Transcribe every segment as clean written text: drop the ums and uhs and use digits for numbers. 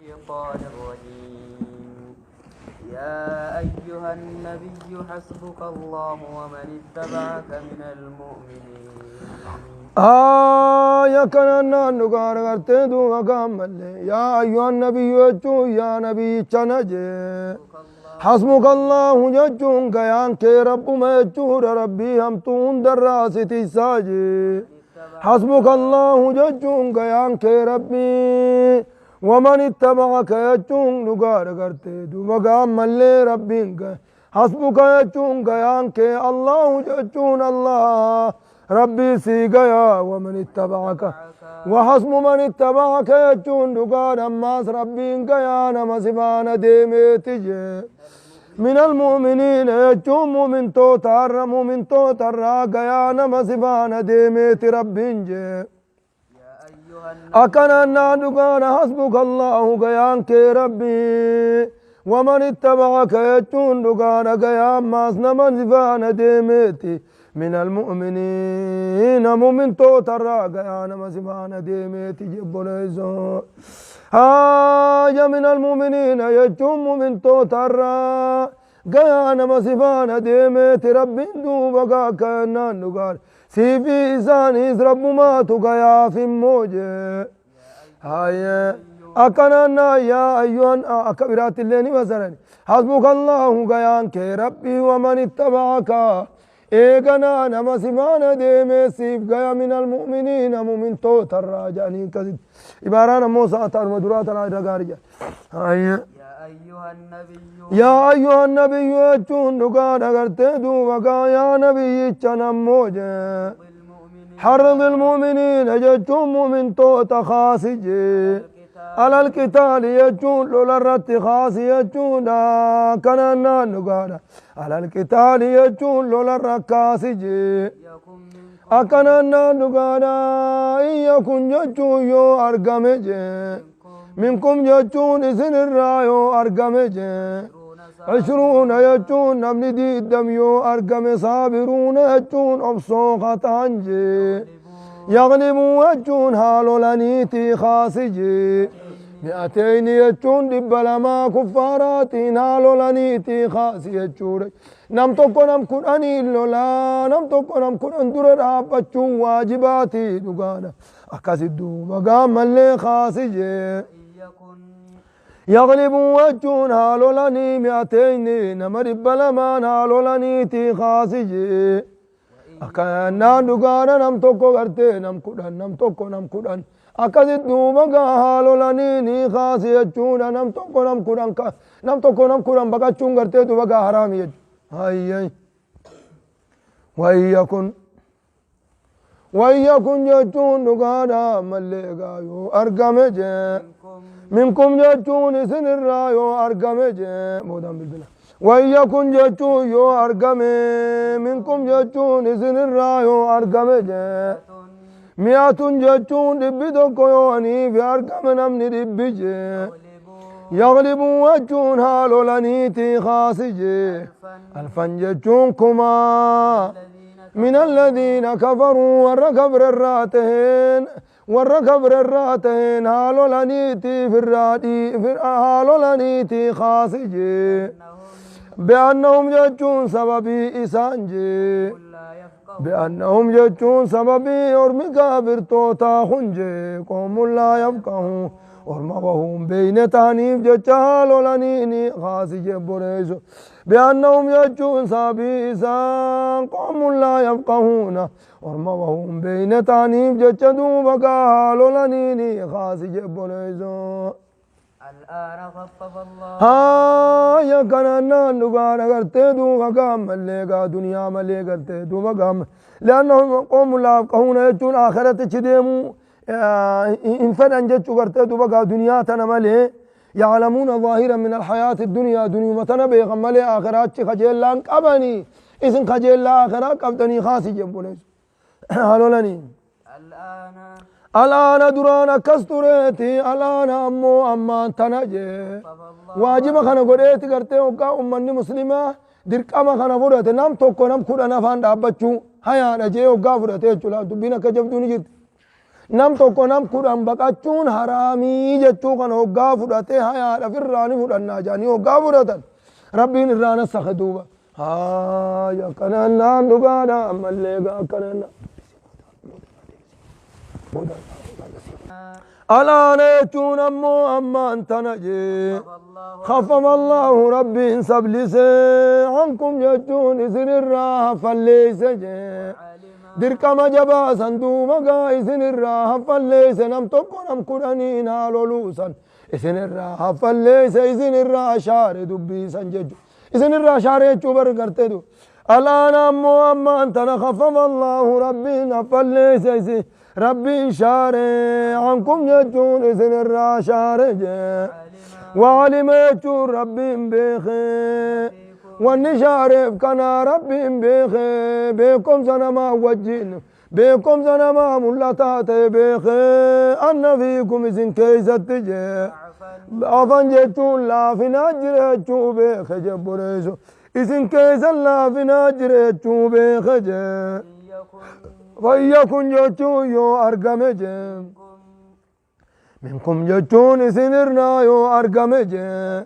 الشيطان الرجيم يا أيها النبي حسبك الله ومن اتبعك من المؤمنين كنا نقار کرتے دو وکامل یا ایوہ النبی وچو یا نبی چنجے حسبک اللہ جچون گیان کے رب میں چور ربی ہم تون در راستی ساجے حسبک اللہ جچون گیان کے ربی ومن اتبعک جچون نقار کرتے دو وکامل ربی حسبک جچون گیان کے اللہ جچون اللہ ربي سيقيا ومن اتبعك وحسب من اتبعك يجون دقان أماس ربي قيا نمسبان ديميتي من المؤمنين يجون مؤمن توتر مؤمن توتر قيا نمسبان ديميتي ربي أكنا دقان حسبك الله قيان كي ربي ومن اتبعك يجون دقان قيا أماس نمسبان ديميتي من المؤمنين مؤمن توتر قيانا مسبان ديميتي جبونيزو يا من المؤمنين يجوم مؤمن توتر قيانا مسبان ديميتي ربي دوبا كأننا نقال سيفي إساني رب ما تقيا في موجه هاي أكننا يا أيها أكبرات الليل وزرني حسبك الله قيان كي ربي ومن اتبعك إيقنا نمسمان ديمي سيف قيا من المؤمنين مؤمن توتر راجعني كذب إبارانا موسى أتار مدرات الرقارجة يا أيها النبي يجون نقاد أغرتي دوبك يا نبي يجنا موجة حرض المؤمنين يجون مؤمن توت خاسجي على القتال يجون لولا الرت خاص يجون كننا نقاد على القتال يجون لولا الركاس جي أكننا نقاد إن يكن يجون يو أرقم جي منكم يجون إذن الرايو أرقم جي 20 يجون نبني دي الدم يو أرقم صابرون يجون أبصوخة عنجي يغلبوا يجون هالو لنيتي خاسجي 200 يجون دبلما كفاراتين هالو لنيتي خاسي يجون نم توكو نم قرآني لولا نم توكو نم قرآن درر آبچون واجباتي دقانا أكاسدو مقام اللي خاسجي يغلبوا يجون هالو لني 200 نمر دبلما هالو لنيتي خاسجي أكنا دقانا نم توكو غرتي نم قرآن نم توكو نم قرآن أكاد دوبا هالو لاني خاصي يجون نم توكو نم قرآن نم توكو نم قرآن بقى چون غرتي دوبا حرام يج هاي ويكن يجون دقانا ملقا يو أرقم جي منكم يجون سن الرايو أرقم جي مودان بالبلا ويكن يجون يو أرقم منكم يجون سن الرايو أرقم جي 100 يجون دبي دوكو يواني في أرقم نمني دبي جي يغلبوا يجون هالو لنيتي خاسجي 1000 يجون كما من الذين كفروا والركبر الراتهين هالو لنيتي في الرادي هالو لنيتي خاسجي بأنهم يجون سببي إسانجي بأنهم يجون سببي أرمي كافر توتا خنجي قوم لا يفقهون أرمهم بين تانيف جهال لنيني خاسجي بريزو بأنهم يجون سببي إسان قوم لا يفقهون أرمهم بين تانيف جدو بقال لنيني خاسجي بريزو الآن خفف الله يا كننا نقال کرتے دو وقام ملےگا دنیا ملے کرتے دو وقام لأنهم قوم لا يفقهون يجون آخرت چدیمو انفر انجچو کرتے دو وقا دنیا تنملے يعلمون ظاهرا من الحياة الدنيا دنيا متنبه غملے آخرات چی خجیل لان قبنی اسن خجیل لا آخرات قبطنی خاصی جنبونیس حلو لنی الآن درانا كستوريتي الآن أمو أمان تنجي واجب خنا قريتي کرتے ہوگا امنی مسلمہ درقama خنا فرته نام توکو نام کودنا فان دابچو هيا نجي ہوگا فرته چلا دبینا کجب دونی جت نم توكو نم كودن بقاچون حرامي جچو كان هوغا فدته هيا دفراني فدنا جاني هوغا فدتن ربين الرانا سخدوبا ها يا كننا دغانا ملغا كننا ألا نيتون أمو أما أنت نجي خفف الله ربي سبلس عنكم جتون إذن الراها فليس جي درك مجبا صندوق مقا إذن الراها فليس نم تكو نم كرانين هالولوسا إذن الراها فليس إذن الراها شار دبي سنججو إذن الراها شار يجو برقرتدو ألا نمو أما أنت نخفف الله ربي فليس إذن ربي شارع عنكم يجون إذن الرا شارج وعلم يجون ربي بيخي والنشارف كان ربي بيخي بيكم سنما وجين بيكم سنما ملتات بيخي أن فيكم إذن كيست جي أفن جتون لا فناجر يجون بيخي جبريسو إذن كيسا لا فناجر يجون بيخي جي فيكن جتون يو أرقم جيم منكم جتون إسنرنا يو أرقم جيم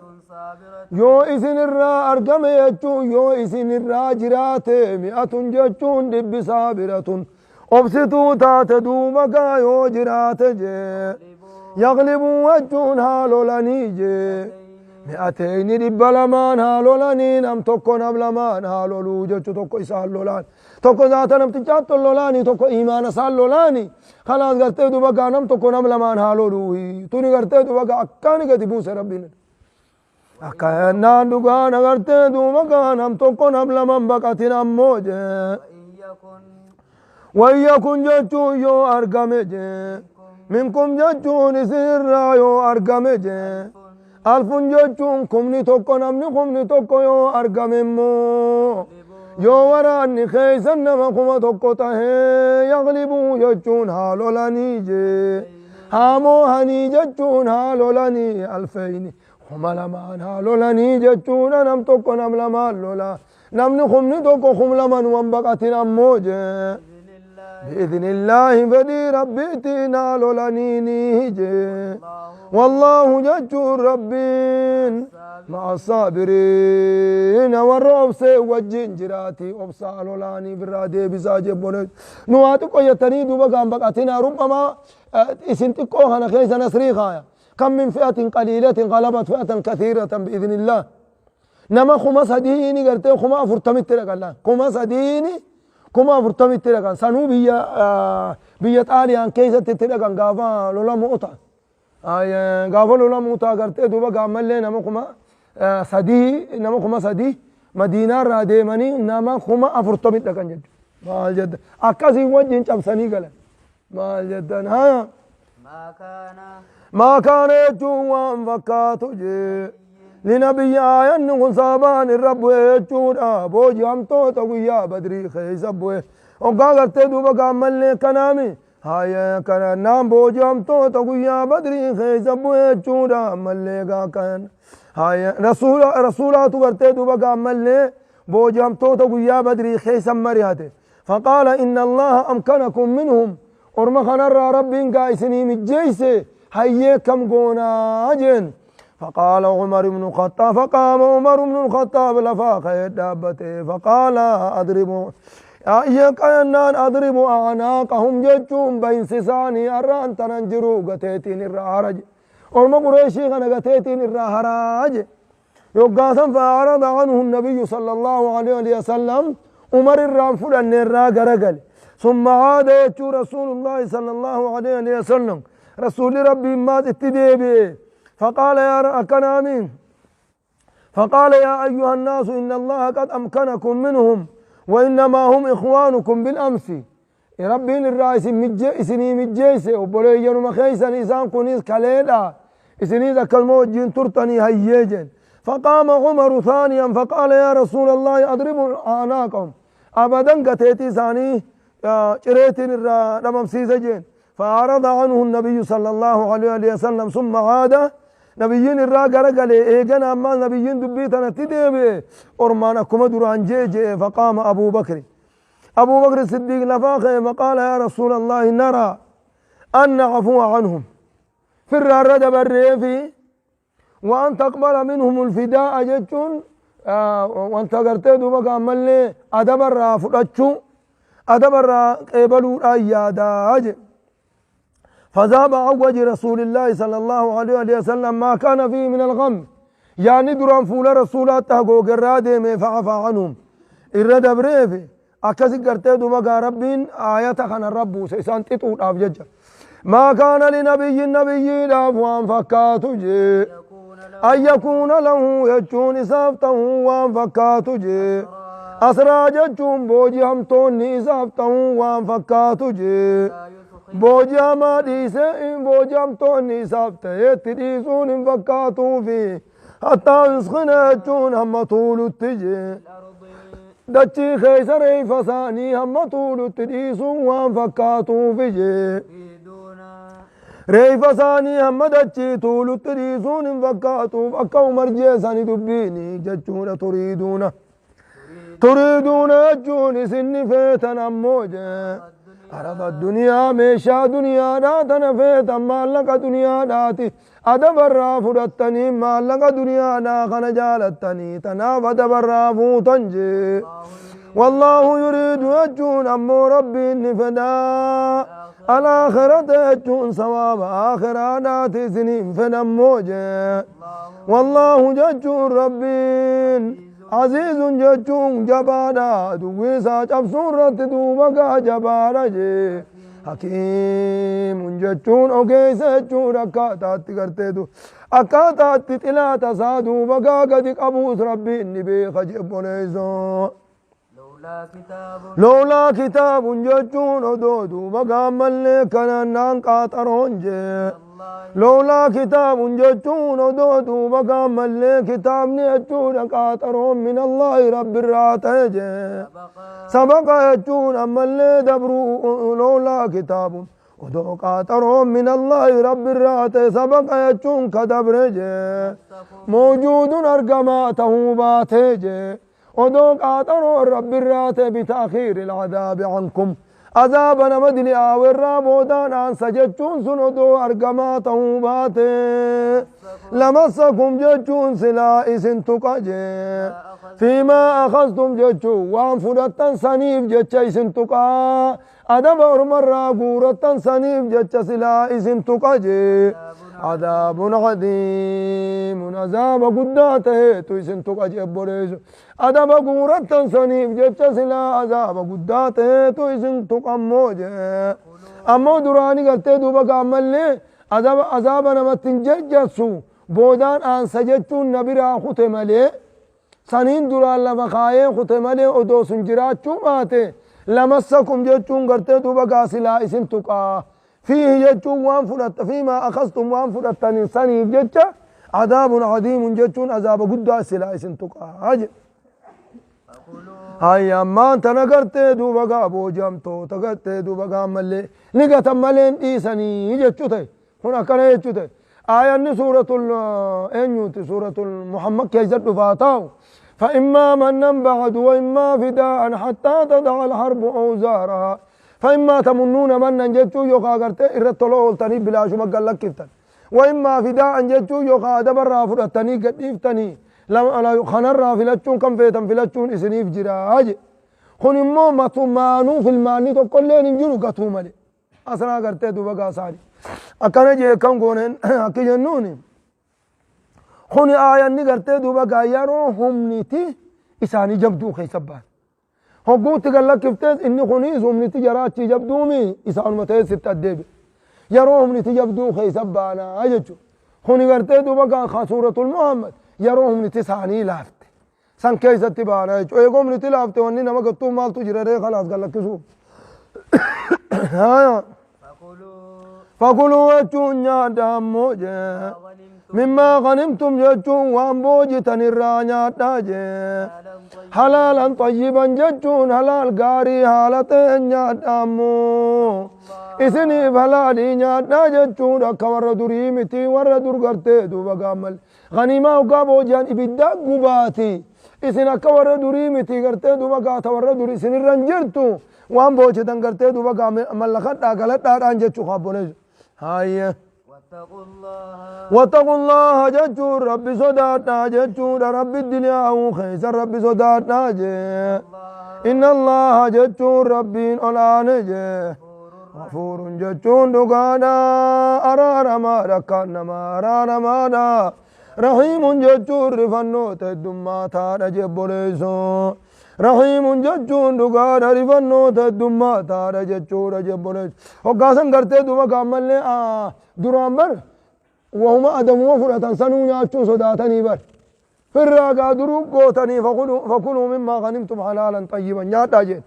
يو إسنرا أرقم جتون يو إسنرا جرات مئة جتون دب صابرة أبسطو تاتدو مكا يو جرات جيم يغلبوا وجون هالو لني جيم مئتين دب لمان هالو لني نم تكو نبلمان هالو لو جتو تكو إسال لولان توكو ذاتا نم تجات اللولاني توكو إيمان سال لولاني خلاص قرتي دو بقى نم توكو نم لمان هالو لوهي توني قرتي دو بقى أكاني قد بوس ربنا أكانا دوغانا قرتي دو بقى نم توكو نم لمان بقى تنام موجه ويكن جتو يو أرقم جي منكم جتو نسر يو أرقم جي ألف جتو كمني توكو نمني كمني توكو يو أرقم مو يو وراني خيسن نما كما توقته يغلبوا يجون هالولاني جي هامو هني جتون هالولاني ألفين هم لمان هالولاني جتون نم توقو نم لمان لولا نمني خمني توقو خم لمان وانبقتنا موجه بإذن الله فدي ربيتنا لولاني نيجي والله جتون ربين مع الصابرين والرعب سيوجين جراتي وبصالو لاني برادي بزاجب بولد نواتكو يتنيدو بقام بقاتنا ربما اسنتكو هنا خيس نسري خايا كم من فئة قليلة غلبت فئة كثيرة بإذن الله نما خمس هديني قرتي خما فرتمت لك خمس هديني كما فرتمت لك سنو بيا تالي عن كيسة تتلقى غافا لولا موتا غافا لولا موتا قرتي دوبا قامل لي نما خما سدي نما خما سدي مدينة رادي مني نما خما أفرطمت لكن جد مال جد أكاسي وجين شمسني قال مال جد ها ما كان يجوان فكاتو جي لنبي آيان نقول صابان الرب يجود بوجي همتو تقويا بدري خيس أبوه وقا قرتي دوبا قامل لي كنامي هاي كان نام بوجي همتو تقويا بدري خيس أبوه يجود ملقا كان هاي رسولات برتي دوبا قامل لي بوجي همتو تقويا بدري خيس مرياته فقال إن الله أمكنكم منهم ورمخنا ربي قايسني مجيسي هاي كم قونا أجن فقال عمر بن الخطاب فقام عمر بن الخطاب لفاق دابته فقال أضربوا أيقنان أضربوا أعناقهم جتهم بين سساني أران تنجروا قتيتين الرهرج ورما قريشي غنا قتيتين الرهرج يقاسم فأعرض عنه النبي صلى الله عليه وسلم عمر الرانفل أن الراق رقل ثم عاد يتشو رسول الله صلى الله عليه وسلم رسول ربي ما تتديبه فقال يا أكنامين فقال يا أيها الناس إن الله قد أمكنكم منهم وإنما هم إخوانكم بالأمس ربين الرئيس إسني مجيسي وبوليجن مخيسا إسان كونيس كاليدا إسني ذا كالموجين ترتني هيجن فقام عمر ثانيا فقال يا رسول الله أضربوا أعناقهم أبدا قتيتي ثاني شريتين الرمم سيسجين فأعرض عنه النبي صلى الله عليه وسلم ثم عاد نبيين الراقة رقلي إيقنا أما نبيين دبيتنا تديبي أرمانا كما دران جي فقام أبو بكر الصديق لفاقه فقال يا رسول الله نرى أن نعفو عنهم في الرد بالريفي وأن تقبل منهم الفداء جتون وأن تقرتي دوبك عملي أدب الرافضة أدب القبلوا أيادا فذهب عن وجه رسول الله صلى الله عليه وسلم ما كان فيه من الغم يعني دران فول رسولات تهقوق الرادم فعفى عنهم الرد بريفي أكسي قرتي دوبك ربين آيات خان الرب سيسان تطول أفجج ما كان لنبي النبي لافوان فكاتو جي أن يكون له يجون إسافته وان فكاتو جي أسرى جتون بوجي همتوني إسافته وان فكاتو جي بوجي هما ديسي إن بوجي همتوني إسافته يتديسون إن فكاتو في حتى يسخن يجون هم طولو التجي دچي خيسر فساني هم طولو التديسون وان فكاتو في جي ريف ثاني هم دچي طول التريزون فكاتو فكو مرجي ثاني دبيني جچون تريدون جون سن فيتنا موجة عرض الدنيا ميشا دنيا داتنا فيتا مالك دنيا داتي أدب الرافضتني مالك دنيا داخن جالتني تناف أدب الرافوتنجي والله يريد جون أمو ربي نفدا الآخرة جون ثواب آخرات سنين فنموجة والله جون ربين عزيز جون جبادا دويسا جب سورة دوبقا جبادا جي حكيم جون اوكيس جون اكاتات کرتے دو اكاتات تلا تسادو بقا قد قبوس ربي النبي خجب ونيزو لولا كتاب جون ودودو بقى ملك نان قاطرون جي لولا كتاب جون ودودو بقى ملك كتاب نجون قاطرون من الله رب الراتج سبق يجون ملك دبرو لولا كتاب ودو قاطرون من الله رب الراتج سبق يجون كدبرج موجود أرقماته باتج ودوك آتروا رب الرات بتأخير العذاب عنكم عذابنا مدني آورا بودان عن سجدون سندو أرقماته باتي لمسكم ججون سلائس تقاجي فيما أخذتم ججو وان فرطن سنيف ججيس تقا أدب مرة قورتن سنيف جج سلائس تقاجي عذاب عظيم عذاب قداته تويسن تقاجي أبوريزو أدب قورتن سنيف جج سلا عذاب قداته تويسن تقاموجه أمو دراني قلت دوبك عمل لي عذاب نمتن ججسو بودان آن سجدتون نبرا ختم لي سنين دران لفخاين ختم لي ادو سنجرات چوماته لمسكم ججون قلت دوبك سلا اسن تقا فيه ججون وان فرط فيما أخذتم وان فرطن سنيف جج عذاب عظيم ججون عذاب قدا سلا اسن تقا هاي أما أنت نقرت دوبك أبو جامتو تقرت دوبك ملي نقت ملين إيساني يجتوتي هنا كان يجتوتي آية سورة إنيوتي سورة المحمد كيزت فاتاو فإما من بعد وإما فداء حتى تدع الحرب أوزارها فإما تمنون من نجتو يوكا قرت إرتلو التني بلا شو مقال لك كفتن وإما فداء جتو يوكا دبر رافر التني قد إفتني لما خنر فيلتشون كم فيتم فيلتشون إسنيف جراج خن إمو مطمانو في الماني تقول لين إنجلو قطو مالي أسنا قرتي دوبقا ساري أكنا جي كم قونين أكي جنوني خن آية ني قرتي دوبقا يارو هم نيتي إساني جبدو خي سبان هقو تقال لك كفتيز إني خنيز هم نيتي جراتي جبدومي إسان متين ستة ديب يارو هم نيتي جبدو خي سبانا أججو خن قرتي دوبقا سورة المحمد يروهم نتساني لافت سان كيسة تبانا يقوم نتلافت واني نما قطو مال تجرى ري خلاص قال لك كسو فقلوا وجون نادام موجة مما غنمتم ججون وان بوجتن الرانيا تاجة حلالا طيبا ججون حلال قاري حالتين نادامو إسني فلادي نادنا ججون أكا ورد دريمتي ورد درقرتي دوبا قامل غنيمة وقابو جان إبدا قباتي إسن أكا ورد دريمتي قرتي دوبا قاتا ورد دري سن الرنجرتو وان بوجتن قرتي دوبا قامل ملخت آقلت آران ججو خابونيجو هاي واتقوا واتقوا الله جتشون ربي صداتنا جتشون ربي الدنيا وخيس ربي صداتنا إن الله جتشون ربي الآن غفور جتشون دقانا أرارما ركانما أرارما دا رحيم جتشون رفنو تدما تانا جبوليسو رحيم جتشون دقانا رفنو تدما تانا جتشون جبوليسو وقاسم کرتے دوما کامل لے درامبر وهم أدموا فرة سنو ياتشو صداتني بر في الراقة دروب قوتني فكلوا مما غنمتم حلالا طيبا ياتا جين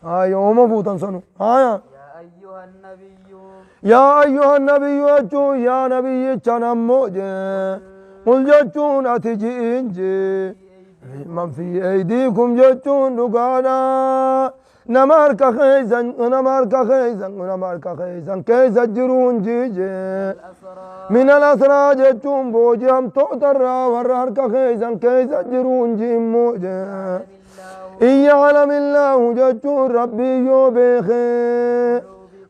يوم فوتا سنو أيها النبي يا أيها النبي أجو يا نبي تنمو قل جتون أتجئين من في أيديكم جتون نقانا نمارك خيزا كيس جرون جيجي من الأسرى جتون بوجهم تؤترى ورهرك خيزا كيس جرون جيم موجي إن يعلم الله جتون ربي يوبيخي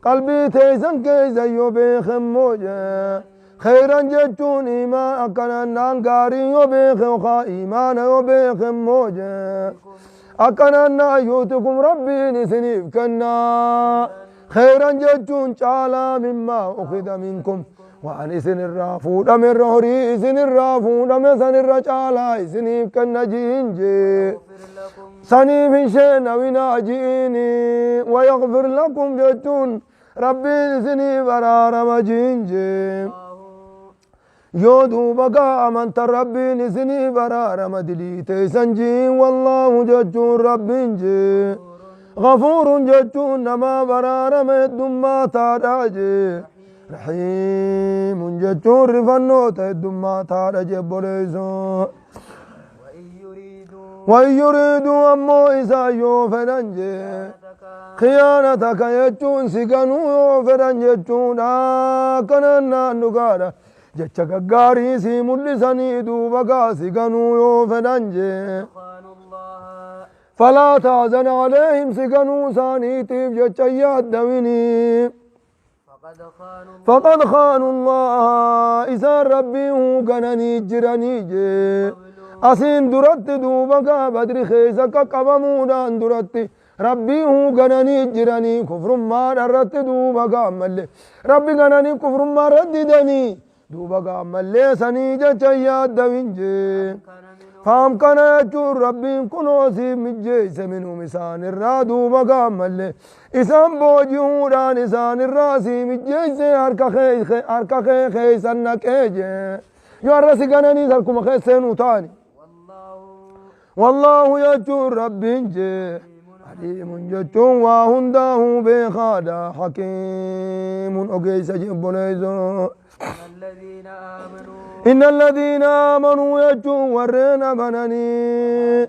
قلبي تيسن كيس يوبيخ موجي خيرا جتون إيمان أكنا نانقاري يوبيخ وخا إيمان يوبيخ موجي أكنا يوتكم ربي نسنيف كنا خيرا جتون تعالى مما أخذ منكم وأن إسن الرافود أمر رهري إسن الرافود أمر سن الرجالة إسنيف كنا جينجي سنيف شين ونا جيني ويغفر لكم جتون ربي إسنيف أرارم جينجي يودو بقى أمنت ربي نسني برار مدلي تيسنجي والله جتون ربي جي غفور جتون نما برار مدما تاراجي رحيم جتون رفنو تدما تاراجي بوليزو وإن يريدوا أمو إسا يوفرنجي خيانتك يجون سيقنو يوفرنجي جتون كننا نقارا jecha gaggaarii si mul'isanii duuba gaasi ganuu yoo fedhan jee falaa taazan aleehim si ganuu isaaniitiif jecha yaaddawinii faqad khaanu allaha isaan rabbii gananii jiranii jee asiin duratti duuba gaa badri keessa qaqqabamuudhaan duratti rabbii gananii jiranii kufrummaan irratti duuba gaa malle rabbi gananii kufrummaan irratti didanii دوبا قام مليسني جچا ياد وينجي فام كان يجور ربي كنوسي مجيس منو مسان الرا دوبا قام ملي إسان بوجيوران إسان الراسي مجيس أركا خيس أنك إيجي يو الرسي قناني سالكم خيسينو تاني والله يجور ربي انجي عليم جچون واهنداه بخادا حكيم أقيس جبنيزو إن الذين آمنوا يجون ورنا منني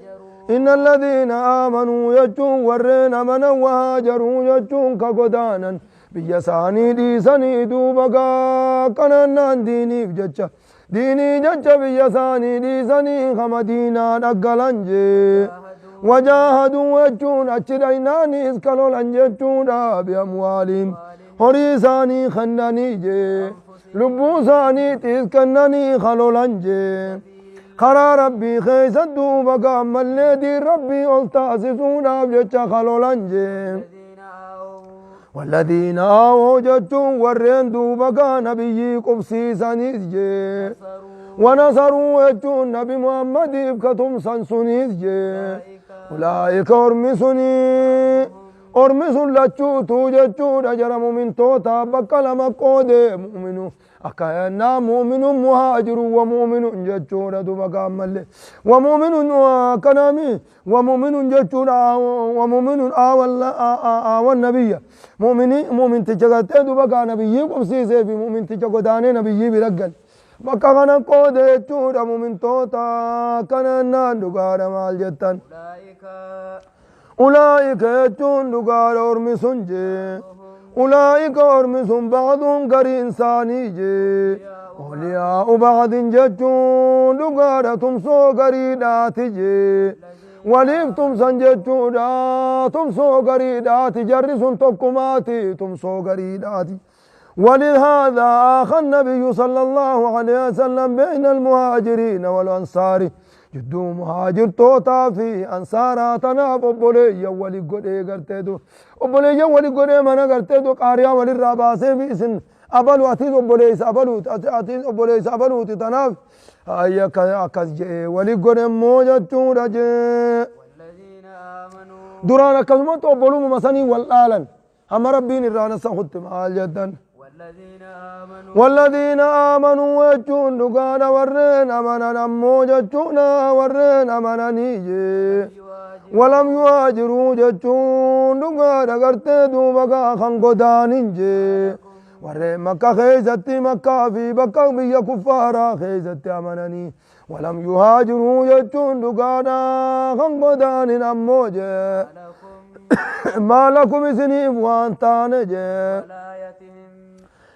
إن الذين آمنوا يجون ورنا منا وهاجروا يجون كقدانا بيساني دي سني دوبقا كنان ديني بججة ديني ججة بيساني دي سني خمدينا نقلنجي وجاهدوا يجون أجريناني اسكالوا لنججون بأموالهم هريساني خناني جي لبو ثاني تسكنني خلولنجي خرا ربي خيس الدوبا قام الذي ربي التاسسون بجتا خلولنجي والذين آووا جتون ورين دوبا قام نبي قبسي سنيسجي ونصروا يجون نبي محمد ابكتم سنسنيسجي أولئك أرمسني أرمسن لچو تو جچو رجرم من توتا بكلم قود مؤمنو أكاينا مؤمن مهاجر ومؤمن جچو ردو بقام ملي ومؤمن كنامي ومؤمن جچو ومؤمن آوال نبي مؤمن تجغت دو بقى نبي قبسي سيفي مؤمن تجغداني نبي برقل بقى غنا قود جچو مؤمن توتا كننا دقار مال جتن أولئك يجون دقار أرمسون جي أولئك أرمسون بعضهم قري إنساني جي أولياء بعض ججون دقار تمسو قري داتي جي وليف تمسن ججون تمسو قري داتي جرسون تقماتي تمسو قري داتي ولهذا آخى النبي صلى الله عليه وسلم بين المهاجرين والأنصار جدو مهاجر توتا في أنصاراتنا أبولي ولي قدي قرتدو أبولي ولي قدي من قرتدو قاريا ولي الراباسي في إسن أبلو أتيد أبوليس أبلو أتيد أبوليس أبلو تتناف أي أكز جي ولي قدي موجة چورا جي والذين آمنوا درانا كزمت أبولو مساني والآلن هم ربين الرانا سخط مال جدا والذين آمنوا وجون دقانا ورين أمنا نمو جتونا ورين أمنا نيجي ولم يواجروا جتون دقانا قرتدو بقا خنقو دانينجي ورين مكة خيزتي مكة في بكا بيا كفارا خيزتي أمناني ولم يهاجروا جتون دقانا خنقو دانين أموجي ما لكم سنيف وانتانجي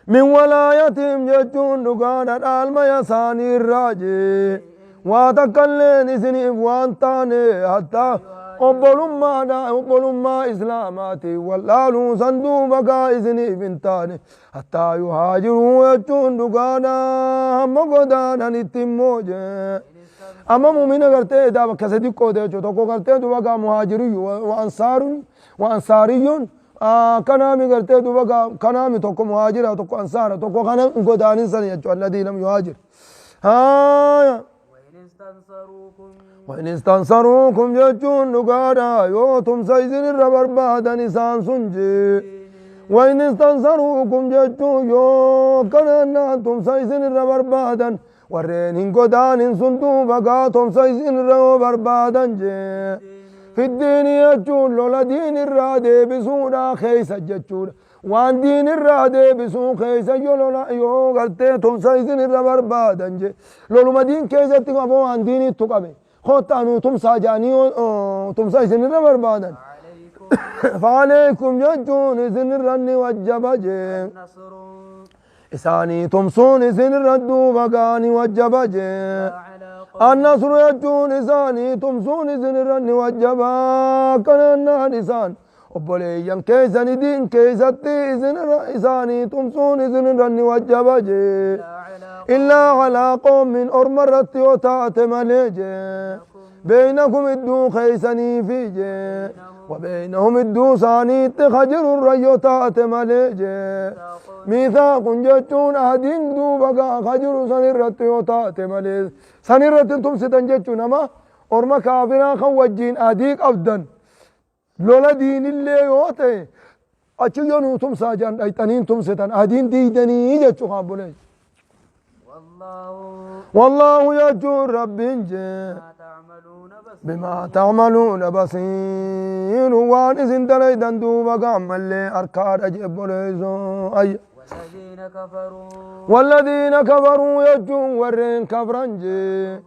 من ولايتهم جتون دقانا الما يساني الراجي واتكلين سنيف وانتاني حتى أبولما إسلاماتي واللالو صندو بقا سنيف انتاني حتى يهاجروا جتون دقانا هم قدانا نتموجي أما مؤمنة قرتي دا كسدي قودة تقو قرتي دو بقى مهاجري وأنصاريون كنامي قرتي دو بقى كنامي تقو مهاجرة تقو أنصار تقو كنام قدانين سنة الذي لم يهاجر ها وإن استنصروكم جتون نقادا يوتم سيزن الربر بعد نسان سنجي وإن استنصروكم جتون يو كنانا أنتم سيزن الربر بعد warreen hin godaanin sun duuba tomsaysin irra barbaadan jee fiddiini jechuun lola diin irraa deebisuudha keeysa jechuudha waan diin irraa deebisuu keeysa yoo gartee tomsaysin irra barbaadan jee loluma diin keessatti qaboo waan diinittu qabe kottaanuu tumsaa jaanii tomsaysin irra barbaadan فعليكم ججون إذن الرن والجبجي إساني تمسون إذن الردو بقاني والجبجي النصر يجون إساني تمسون إذن الرن والجبا كننا نسان وبليا كيسان دين كيستي إذن إساني تمسون إذن الرن والجبجي إلا على قوم من أرمرت وتات مليجي بينكم الدو خيساني فيجي وبينهم الدوساني تخجر الريوتات مليجي ميثاق جتون أهدين دوبا خجر سنرت يوتات مليج سنرت تمسطن جتون أما أرما كافرا خوجين أهديك أبدا لولا دين اللي يوتي أچو ينو تمسا جان أيتنين تمسطن أهدين ديدني جتو خابولي والله يجور رب بما تعملون بصير وانس دليدن دوبا قامل لي أركاد أجيب ليزو أي والذين كفروا يجون ورين كفرنجي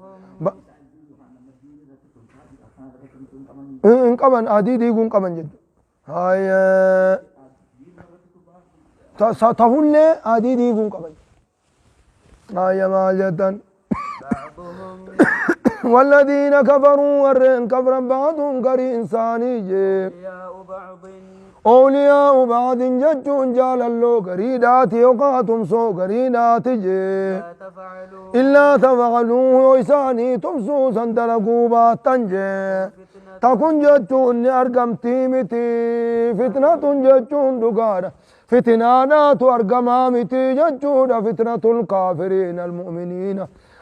إن قبن أديدي يقول قبن جد هاي تهون لي أديدي يقول قبن هاي ما جدن والذين كفروا ورين كفرا بعضهم قري إنساني أولياء بعض ججون جال اللو قريدات يقاتم سو قريدات إلا تفعلوه إساني تمسو سندلقوا باتنجي تكون ججون أرقم تيمتي فتنة ججون دقارة فتنانات أرقمامتي ججون فتنة الكافرين المؤمنين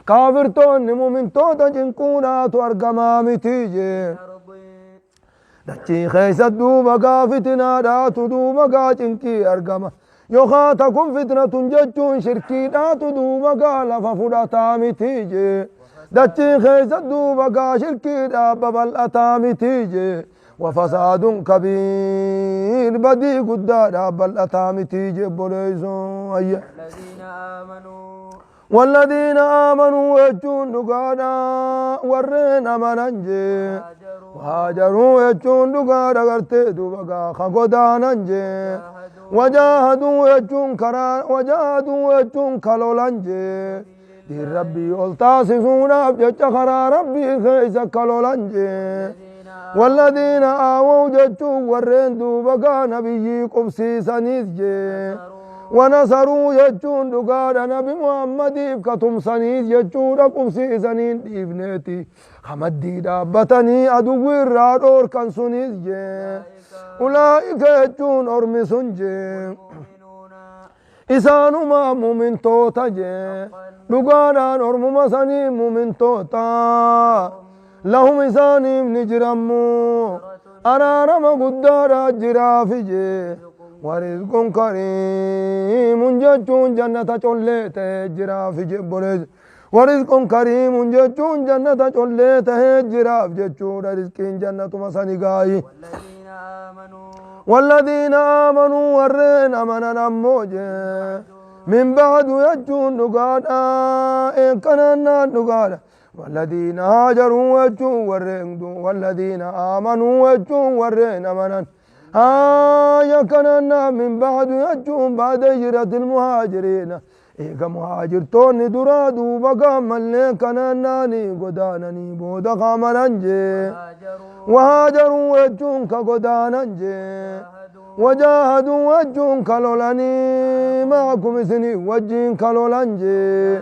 كافرتون مؤمن توتا جنكونات أرقمامتي دچي خيسة دوبا فتنة دات دوبا جنكي أرقما يخاتكم فتنة ججون شركي دات دوبا لففدتامتي دچي خيسة دوبا شركي دابا الأتامتي وفساد كبير بدي قد دابا الأتامتي بوليزو والذين آمنوا يجون دقانا ورين أمنانجي وهاجروا يجون دقانا قرتي دوبقا خقودانانجي وجاهدوا يجون كالولانجي دي ربي والتاسسون أبجج خرا ربي خيسا كالولانجي والذين آووا ججون ورين دوبقا نبيي قبسيسانيسجي ونصروا يجون دقار نبي محمد كتم سنيد يجون قبسي سنين ابنتي خمدي دابتني أدو الرادور كان سنيد أولئك يجون أرمي سنجي إسانما مؤمن توتا دقارا أرمما سنين مؤمن توتا لهم إسانيم نجرمو أرارم قدارا جرافي ورزق كريم جتون جنة جلت جراف جبرز ورزق كريم جتون جنة جلت جراف جتون رزق جنة مسانيغاي والذين آمنوا ورين أمنا نموج من بعد يجون نقادا إن كاننا نقادا والذين هاجروا يجون ورين والذين آمنوا يجون ورين أمنا كاننا من بعد يجون بعد هجرة المهاجرين إيقا مهاجرتون درادو بقى ملي كانناني قدانني بودا خامننجي وهاجروا يجون كقداننجي وجاهدوا يجون كالولاني معكم سني وجين كالولانجي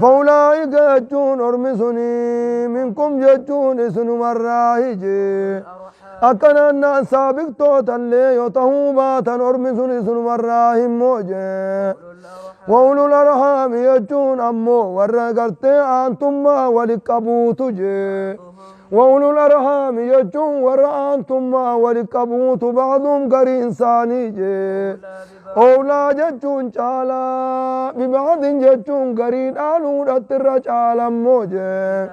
فأولئك يجون أرمسني منكم يجون اسن مراهجي أكننا سابق توتا لي يتهوباتا أرمسن اسن مراهم موجي وأولو الأرحام يجون أمو ورقرتي أنتم ما ولقبوت جي وأولو الأرحام يجون ورأنتم ما ولقبوت بعضهم قري إنساني جي أولا جتون شالا ببعض جتون قري آلو رتر شالا موجي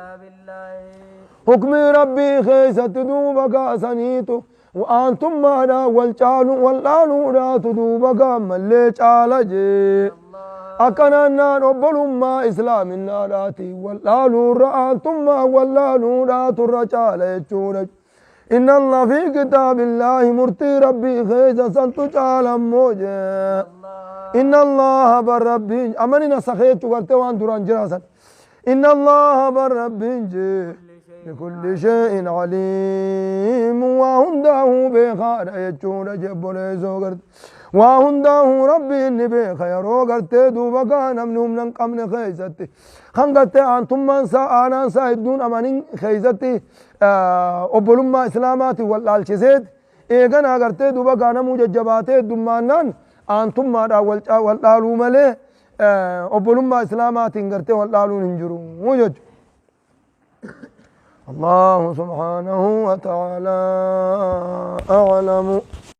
حكم ربي خيسة دوبك سنيتو وأنتم مانا والشالو والآلو لا تدوبك ملي شالجي أكننا نبلو ما إسلام الناراتي والآلو رأنتم ما والآلو لا ترشالي إن الله في كتاب الله مرتي ربي خيسة سنتو شالا موجي إن الله بربي أمننا سخيتو قرتوان دران جراسا إن الله بربي بكل شيء عليم وهنده بخار يجون جبل زوغرت وهنده ربي إني بخير وغرت دوبك نمنهم ننقمن خيزتي خنقت أنتم من ساعنا سايدون أمانين خيزتي أبولما إسلاماتي والالشيسيت إيغان أغرت دوبك نمو ججباتي دمانان أنتم ما والالو ملي أبولما إسلاماتي غرت والالو ننجرو موجج الله سبحانه وتعالى أعلم